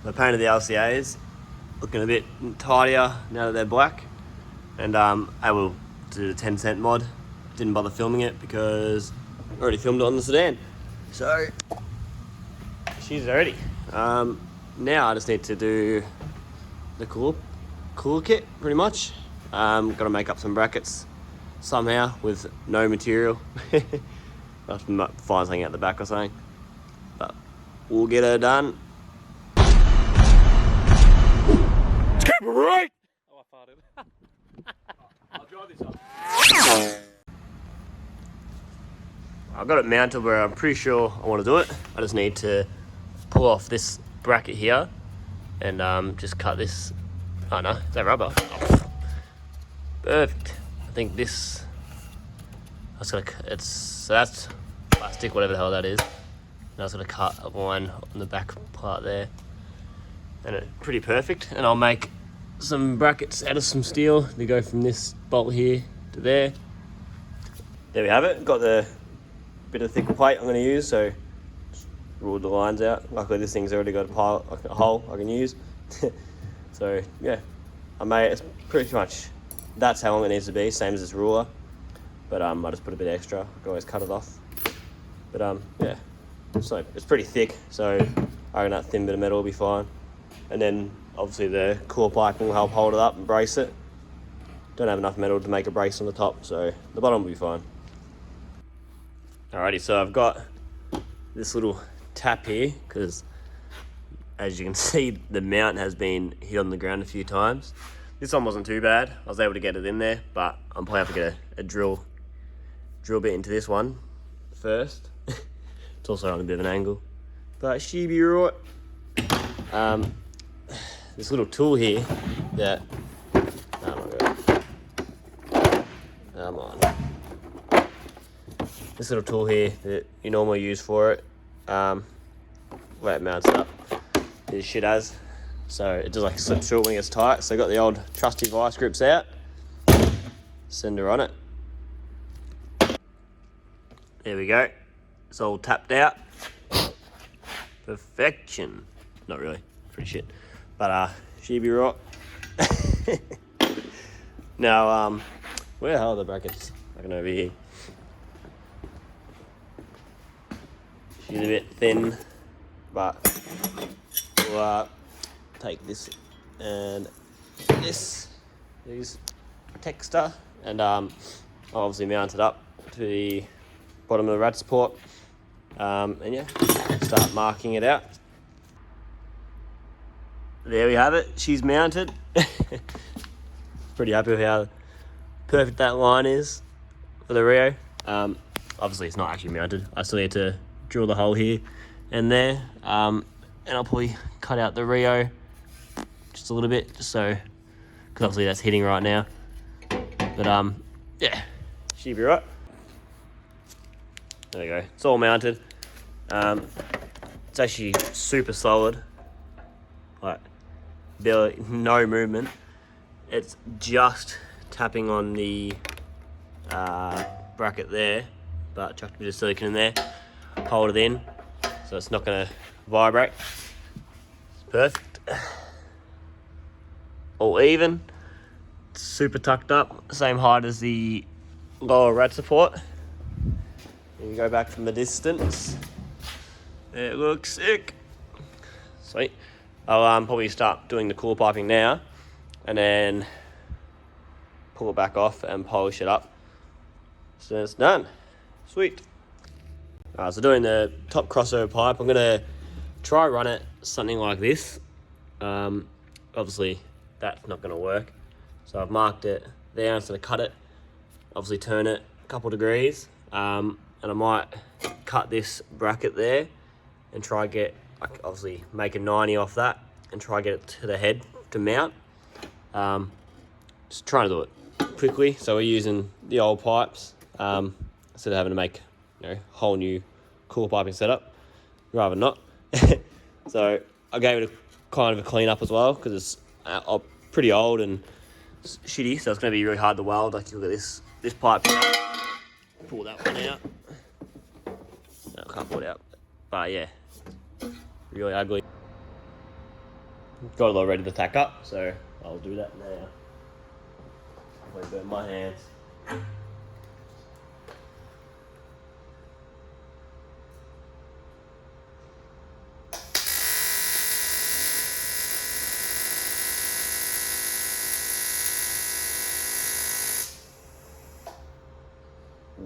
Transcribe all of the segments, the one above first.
I painted the LCAs, looking a bit tidier now that they're black, and able to do the 10-cent mod. Didn't bother filming it because I already filmed it on the sedan. So she's ready. Now I just need to do the cooler kit pretty much. Got to make up some brackets somehow with no material. I'll have to find something out the back or something, but we'll get her done. Keep it right! Oh, I farted. I'll drive this up. I've got it mounted where I'm pretty sure I want to do it. I just need to pull off this bracket here and just cut this. Oh no, is that rubber? Oh, perfect. I think this. So that's plastic, whatever the hell that is. And I was gonna cut a line on the back part there, and it's pretty perfect. And I'll make some brackets out of some steel to go from this bolt here to there. There we have it. Got the bit of thicker plate I'm going to use, so just ruled the lines out. Luckily this thing's already got a hole I can use. So yeah, it's pretty much, that's how long it needs to be, same as this ruler, but I just put a bit extra. I can always cut it off, but yeah, so it's pretty thick, so I reckon that thin bit of metal will be fine. And then obviously the core piping will help hold it up and brace it. Don't have enough metal to make a brace on the top, so the bottom will be fine. Alrighty, so I've got this little tap here because, as you can see, the mount has been hit on the ground a few times. This one wasn't too bad. I was able to get it in there, but I'm probably have to get a drill bit into this one first. It's also on a bit of an angle, but she be right. This little tool here that, oh my god, come on. This little tool here that you normally use for it, where it mounts up, this shit has. So it just like slips through it when it gets tight. So I got the old trusty vice grips out, send her on it. There we go. It's all tapped out. Perfection. Not really, pretty shit. But she be right. Now, where the hell are the brackets? Fucking over here. She's a bit thin, but we'll take this and these texture, and I'll obviously mount it up to the bottom of the rat support, and yeah, start marking it out. There we have it, she's mounted. Pretty happy with how perfect that line is for the Rio. Obviously it's not actually mounted, I still need to drill the hole here and there, and I'll probably cut out the Rio just a little bit, just so, because obviously that's hitting right now. But yeah, she'll be right. There we go, it's all mounted. It's actually super solid, like barely no movement. It's just tapping on the bracket there, but chucked a bit of silicone in there, hold it in, so it's not going to vibrate. It's perfect. All even, super tucked up, same height as the lower rad support. You go back from the distance. It looks sick. Sweet. I'll probably start doing the core piping now, and then pull it back off and polish it up. So it's done. Sweet. So doing the top crossover pipe, I'm gonna try run it something like this. Obviously that's not gonna work. So I've marked it there, I'm just gonna cut it, obviously turn it a couple degrees, and I might cut this bracket there and try get, obviously make a 90 off that and try get it to the head to mount. Just trying to do it quickly, so we're using the old pipes instead of having to make whole new core piping setup, rather not. So I gave it a kind of a clean up as well, because it's pretty old and shitty, so it's going to be really hard to weld. Like, you look at this pipe here. Pull that one out. No, I can't pull it out, but yeah, really ugly. got it all ready to tack up, so I'll do that now. I'll burn my hands.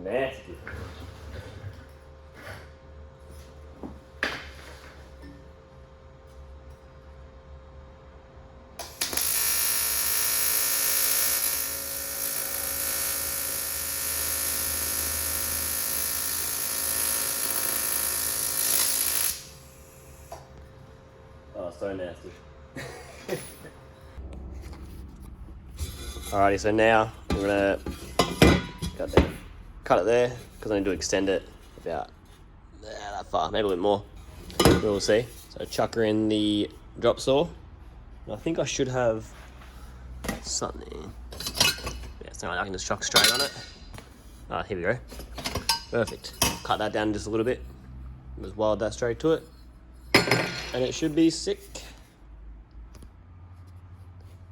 Nasty. Oh, so nasty. Alrighty, so now we're gonna cut it there because I need to extend it about that far, maybe a little bit more. We'll see. So chuck her in the drop saw. And I think I should have something. Yeah, so I can just chuck straight on it. Ah, here we go. Perfect. Cut that down just a little bit. Just weld that straight to it. And it should be sick.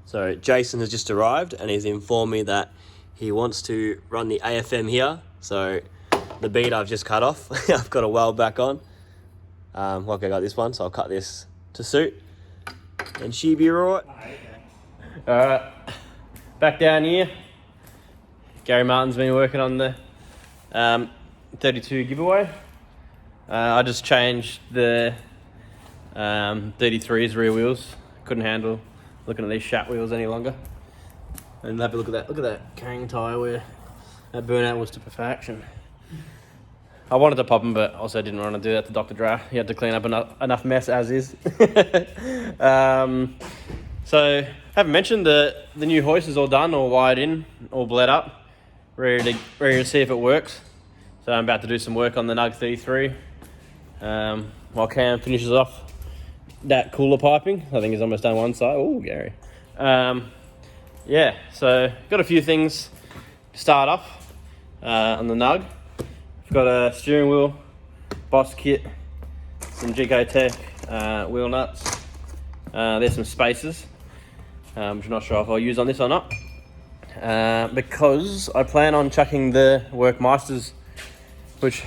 So Jason has just arrived and he's informed me that he wants to run the AFM here. So the bead I've just cut off, I've got a weld back on. Like I got this one, so I'll cut this to suit. And she be right. Alright, back down here. Gary Martin's been working on the 32 giveaway. I just changed the 33's rear wheels. Couldn't handle looking at these shat wheels any longer. And have a look at that Kang tyre where that burnout was to perfection. I wanted to pop them, but also didn't want to do that to Dr. Dra. He had to clean up enough mess as is. So, haven't mentioned the new hoist is all done, all wired in, all bled up, ready to see if it works. So I'm about to do some work on the Nug 33 while Cam finishes off that cooler piping. I think he's almost done one side. Oh, Gary. Yeah, so got a few things to start off on the Nug. I've got a steering wheel, Boss kit, some GK Tech wheel nuts. There's some spacers, which I'm not sure if I'll use on this or not. Because I plan on chucking the Work Meisters, which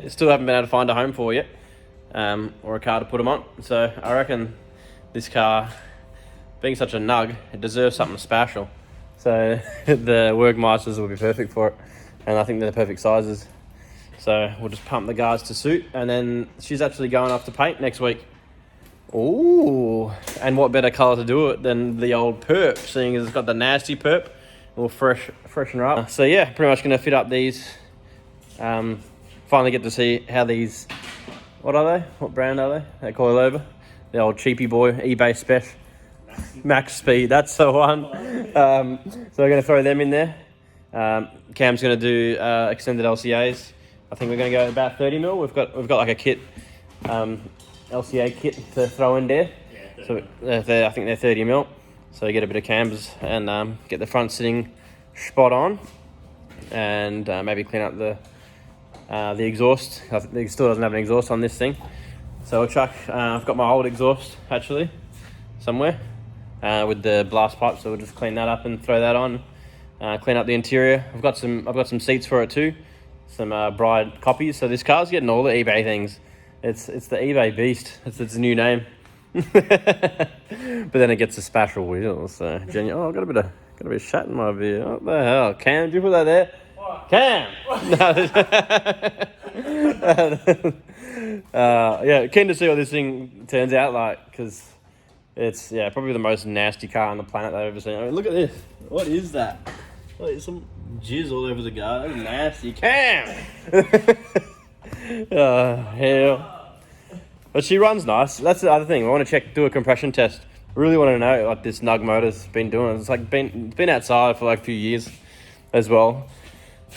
still haven't been able to find a home for yet, or a car to put them on. So I reckon this car, being such a nug, it deserves something special. So the Work Meisters will be perfect for it, and I think they're the perfect sizes. So we'll just pump the guards to suit, and then she's actually going off to paint next week. Ooh, and what better colour to do it than the old perp, seeing as it's got the nasty perp. We'll freshen her up. So yeah, pretty much going to fit up these. Finally get to see how these, what are they? What brand are they? They coil over. The old cheapy boy, eBay spec. Max speed, that's the one. So we're going to throw them in there. Cam's going to do extended LCAs. I think we're going to go about 30mm. We've got like a kit, LCA kit to throw in there. Yeah, so I think they're 30mm. So you get a bit of cambers and get the front sitting spot on, and maybe clean up the exhaust. I think it still doesn't have an exhaust on this thing. So we'll chuck. I've got my old exhaust actually somewhere with the blast pipe. So we'll just clean that up and throw that on. Clean up the interior. I've got some seats for it too. Some Bride copies. So this car's getting all the eBay things. It's the eBay beast. It's its new name. But then it gets the special wheels. So genuine. Oh, I've got a bit of shat in my beer. What the hell, Cam? Did you put that there? What? Cam. Yeah, keen to see what this thing turns out like, because it's probably the most nasty car on the planet that I've ever seen. I mean, look at this. What is that? Like some jizz all over the guard. That's nasty. Cam. Oh hell. But she runs nice. That's the other thing. I want to do a compression test. Really want to know what this Nug motor's been doing. It's like been outside for like a few years as well.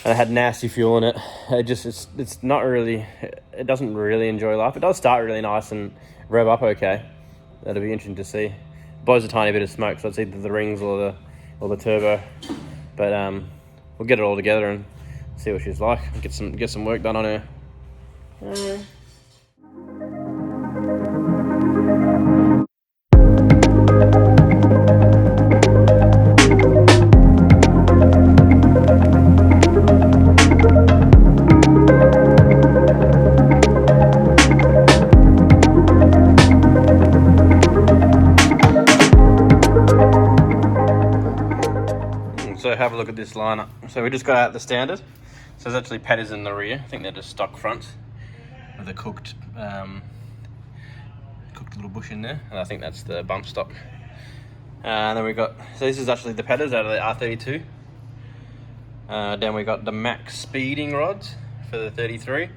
And it had nasty fuel in it. It's not really, it doesn't really enjoy life. It does start really nice and rev up okay. That'll be interesting to see. It blows a tiny bit of smoke, so it's either the rings or the turbo. But we'll get it all together and see what she's like. Get some work done on her. So have a look at this lineup. So we just got out the standard. So there's actually padders in the rear. I think they're just stock fronts with a cooked little bush in there. And I think that's the bump stop. And then we got, so this is actually the padders out of the R32. Then we got the max speeding rods for the 33.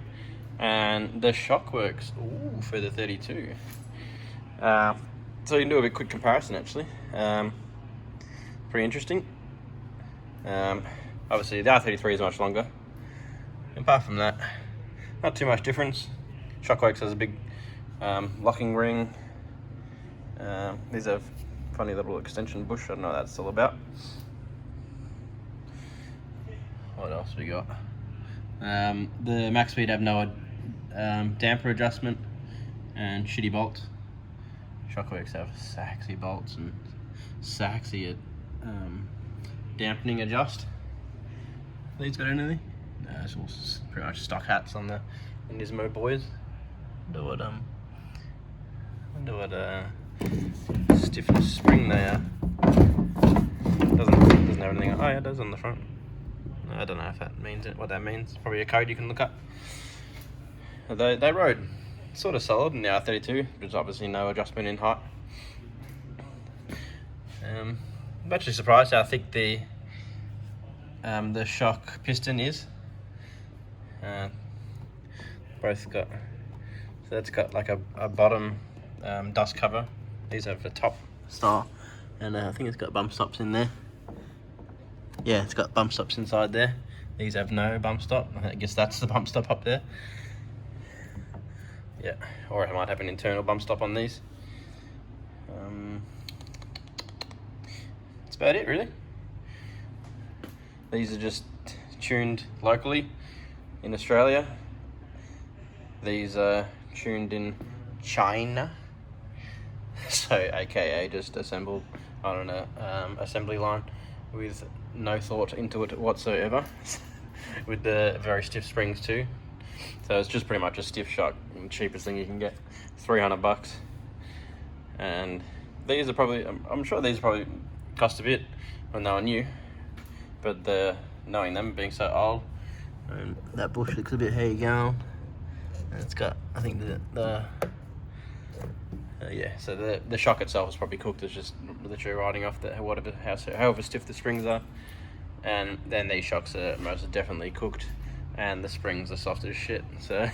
And the Shockworks for the 32. So you can do a bit quick comparison actually. Pretty interesting. Obviously the R33 is much longer. Apart from that, not too much difference. Shockworks has a big locking ring. These have funny little extension bush. I don't know what that's all about. What else we got? The max speed have no damper adjustment and shitty bolts. Shockworks have sexy bolts and sexy dampening adjust. These got anything? No, it's all pretty much stock hats on the Nismo boys. Wonder what stiffness spring they are. Doesn't have anything. Oh yeah, it does on the front. I don't know if that means it. What that means? Probably a code you can look up. They rode sort of solid in the R32. There's obviously no adjustment in height. I'm actually surprised how thick the shock piston is. Both got, so that's got like a bottom dust cover. These have the top style, and I think it's got bump stops in there. Yeah, it's got bump stops inside there. These have no bump stop. I guess that's the bump stop up there. Yeah, or it might have an internal bump stop on these. That's about it really. These are just tuned locally in Australia. These are tuned in China. So aka just assembled on an assembly line with no thought into it whatsoever. With the very stiff springs too. So it's just pretty much a stiff shock, the cheapest thing you can get, $300. And these are probably, I'm sure these probably cost a bit when they were new, but knowing them being so old, and that bush looks a bit hairy going, and it's got, I think yeah, so the shock itself is probably cooked. It's just literally riding off however stiff the springs are, and then these shocks are most definitely cooked, and the springs are soft as shit. So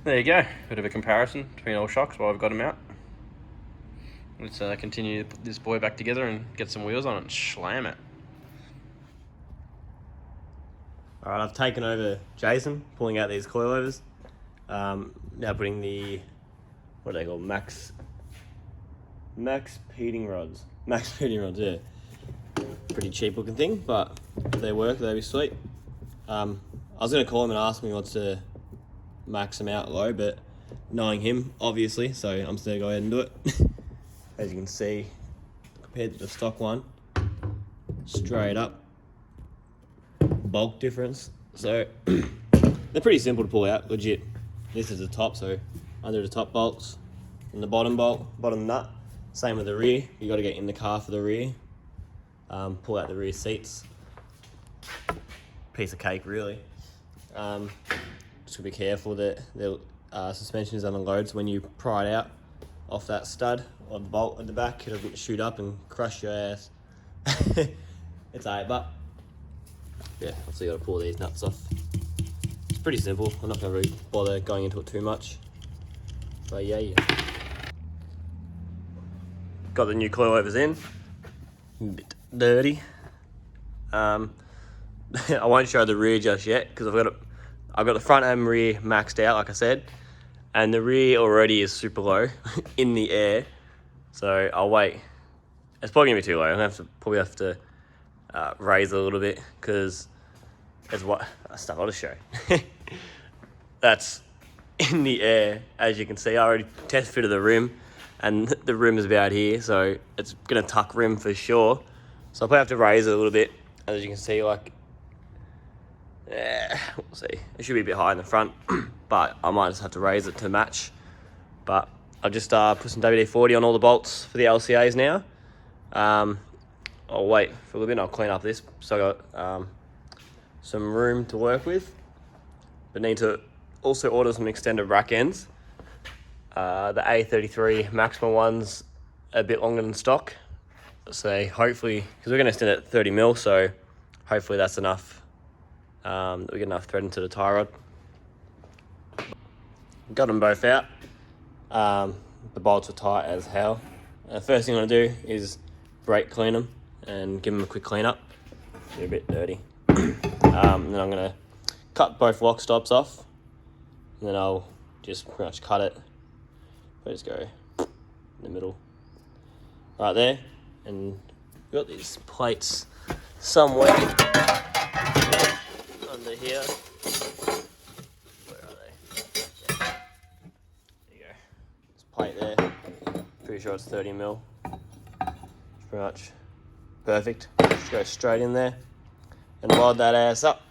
there you go, bit of a comparison between all shocks while I've got them out. Let's continue to put this boy back together and get some wheels on it and slam it. Alright, I've taken over Jason, pulling out these coilovers. Now putting the, what are they called? Max heating rods. Max heating rods, yeah. Pretty cheap looking thing, but if they work, they'll be sweet. I was going to call him and ask him what to max them out low, but knowing him, obviously, so I'm still going to go ahead and do it. As you can see, compared to the stock one, straight up, bulk difference. So they're pretty simple to pull out, legit. This is the top, so under the top bolts, and the bottom bolt, bottom nut. Same with the rear. You got to get in the car for the rear. Pull out the rear seats. Piece of cake, really. Just gotta be careful that the suspension is under load, so when you pry it out off that stud or the bolt at the back, it'll shoot up and crush your ass. It's alright, but yeah, also you gotta pull these nuts off. It's pretty simple. I'm not gonna really bother going into it too much. But yeah. Got the new coilovers in. A bit dirty. I won't show the rear just yet because I've got the front and rear maxed out, like I said, and the rear already is super low in the air. So I'll wait. It's probably gonna be too low. I'm gonna probably have to raise it a little bit because there's stuff I'll just show. That's in the air, as you can see. I already test fitted the rim, and the rim is about here, so it's gonna tuck rim for sure. So I'll probably have to raise it a little bit, as you can see. Like, yeah, we'll see. It should be a bit high in the front, but I might just have to raise it to match. But I've just put some WD-40 on all the bolts for the LCAs now. I'll wait for a little bit and I'll clean up this. So I got some room to work with. But need to also order some extended rack ends. The A33 maximum one's a bit longer than stock. So hopefully, because we're going to extend it 30 mil, so hopefully that's enough. We get enough thread into the tie rod. Got them both out. The bolts are tight as hell. The first thing I'm going to do is brake clean them and give them a quick clean up. They're a bit dirty. Then I'm going to cut both lock stops off. And then I'll just pretty much cut it. I'll just go in the middle. Right there. And we've got these plates somewhere under here. Where are they? Yeah. There you go. This plate there. Pretty sure it's 30 mil. It's pretty much perfect. Just go straight in there and weld that ass up.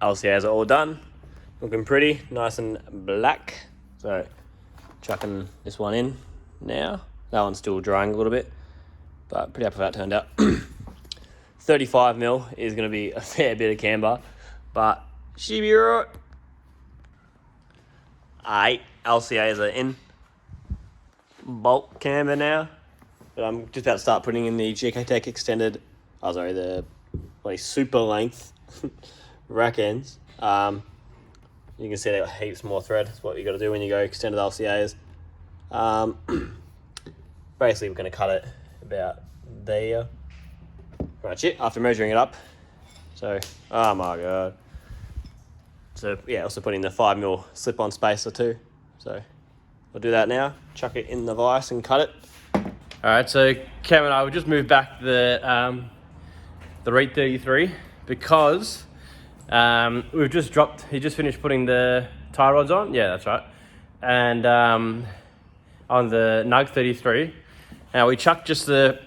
LCAs are all done, looking pretty, nice and black. So chucking this one in now. That one's still drying a little bit, but pretty happy with how it turned out. 35 mil is going to be a fair bit of camber, but she be right. Alright, LCAs are in. Bolt camber now, but I'm just about to start putting in the GK Tech extended, the super length rack ends. You can see they got heaps more thread. That's what you got to do when you go extended LCAs. Basically, we're going to cut it about there. Pretty much it after measuring it up. So, oh my god. So yeah, also putting the 5 mil slip-on spacer too. So I'll do that now. Chuck it in the vise and cut it. All right, so Cam and I will just move back the Reet 33 because we've just dropped. He just finished putting the tie rods on. Yeah, that's right. And on the Nug 33, now we chucked just the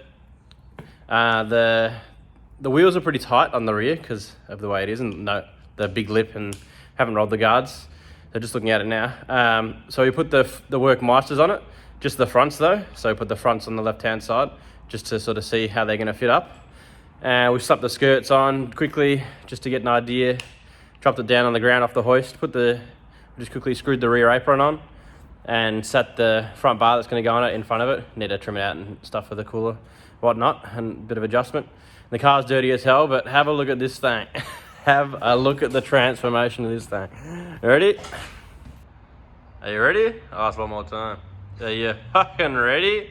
wheels are pretty tight on the rear because of the way it is, and the big lip, and haven't rolled the guards. They're just looking at it now. So we put the Work Meisters on it, just the fronts though. So we put the fronts on the left-hand side just to sort of see how they're going to fit up. And we slapped the skirts on quickly just to get an idea. Dropped it down on the ground off the hoist. Just quickly screwed the rear apron on and sat the front bar that's going to go on it in front of it. Need to trim it out and stuff for the cooler, whatnot, and a bit of adjustment. The car's dirty as hell, but have a look at this thing. Have a look at the transformation of this thing. Ready? Are you ready? I'll ask one more time. Are you fucking ready?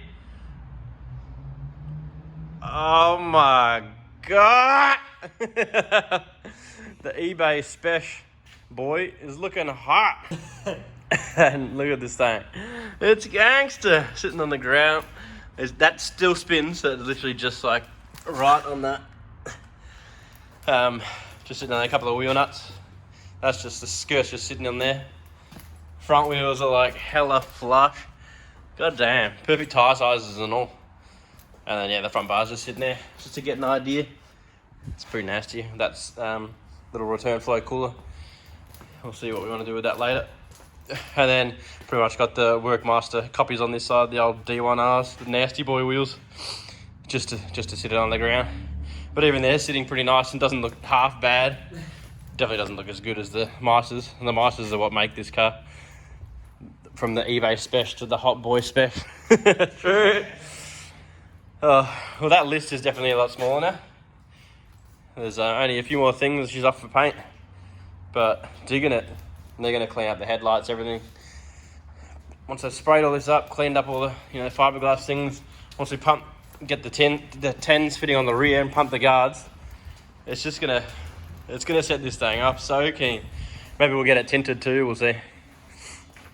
Oh my god! The eBay special boy is looking hot. And look at this thing. It's gangster sitting on the ground. That still spins, so it's literally just like right on that. Just sitting on a couple of wheel nuts. That's just the skirt's just sitting on there. Front wheels are like hella flush. God damn, perfect tyre sizes and all. And then yeah, the front bar's just sitting there, just to get an idea. It's pretty nasty. That's little return flow cooler. We'll see what we want to do with that later. And then pretty much got the Work Meister copies on this side, the old D1Rs, the nasty boy wheels. just to sit it on the ground. But even there, sitting pretty nice and doesn't look half bad. Definitely doesn't look as good as the Meisters. And the Meisters are what make this car. From the eBay spec to the Hot Boy spec. Well, that list is definitely a lot smaller now. There's only a few more things. She's off for paint. But digging it. And they're going to clean up the headlights, everything. Once I've sprayed all this up, cleaned up all the fiberglass things, once we get the 10s fitting on the rear and pump the guards, it's gonna set this thing up. So keen. Maybe we'll get it tinted too. We'll see.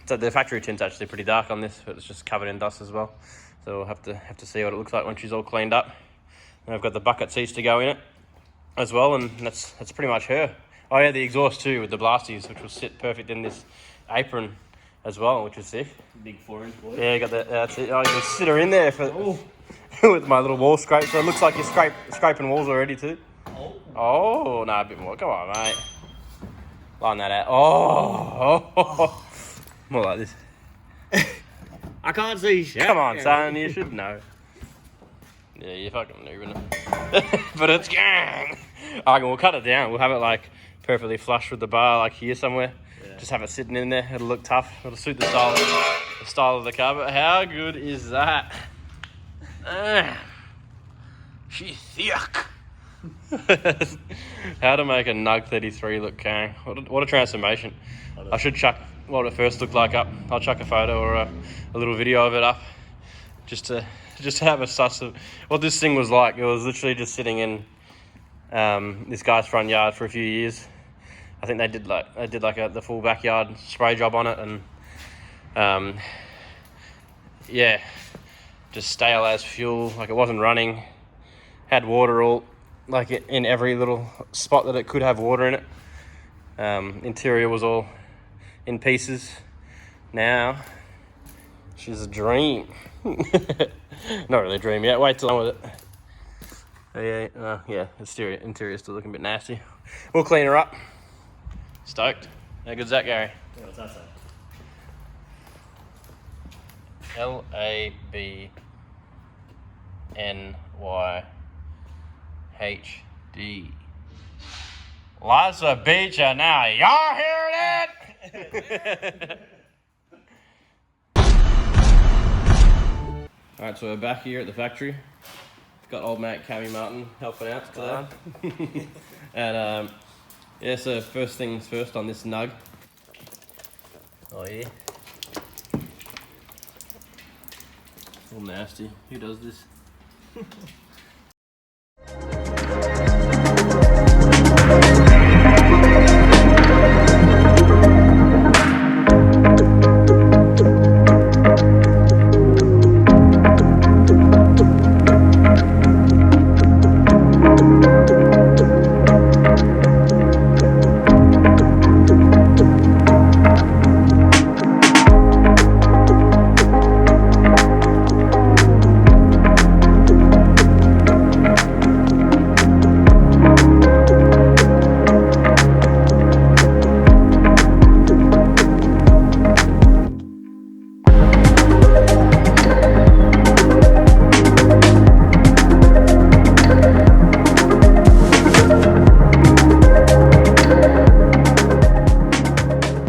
So the factory tint's actually pretty dark on this, but it's just covered in dust as well. So we'll have to see what it looks like when she's all cleaned up. And I've got the bucket seats to go in it as well, and that's pretty much her. Oh yeah, the exhaust too with the blasties, which will sit perfect in this apron as well, which is sick. Big 4-inch boy. Yeah, you got that. That's it. Oh, you can sit her in there with my little wall scrape. So it looks like you're scraping walls already too. Oh, no, a bit more. Come on, mate. Line that out. Oh. More like this. I can't see shit. Come on, son. You should know. Yeah, you're fucking noobing it. But it's gang. I we'll cut it down. We'll have it like perfectly flush with the bar, like here somewhere. Yeah. Just have it sitting in there. It'll look tough. It'll suit the style of the car. But how good is that? She's thick. How to make a Nug 33 look gang. What a transformation. I should chuck what it first looked like up. I'll chuck a photo or a little video of it up just to have a suss of what this thing was like. It was literally just sitting in this guy's front yard for a few years. I think they did the full backyard spray job on it, and yeah, just stale as fuel. Like, it wasn't running. Had water all like in every little spot that it could have water in it. Interior was all in pieces. Now she's a dream. Not really a dream yet. Wait till I'm with it. Yeah, interior still looking a bit nasty. We'll clean her up. Stoked. How good's that, Gary? Yeah, what's that say? LABNYHD. Liza Beecher now. Y'all hearing it? Alright, so we're back here at the factory. Got old mate Cammy Martin helping out today. And yeah, so first things first on this Nug. Oh yeah. All nasty. Who does this?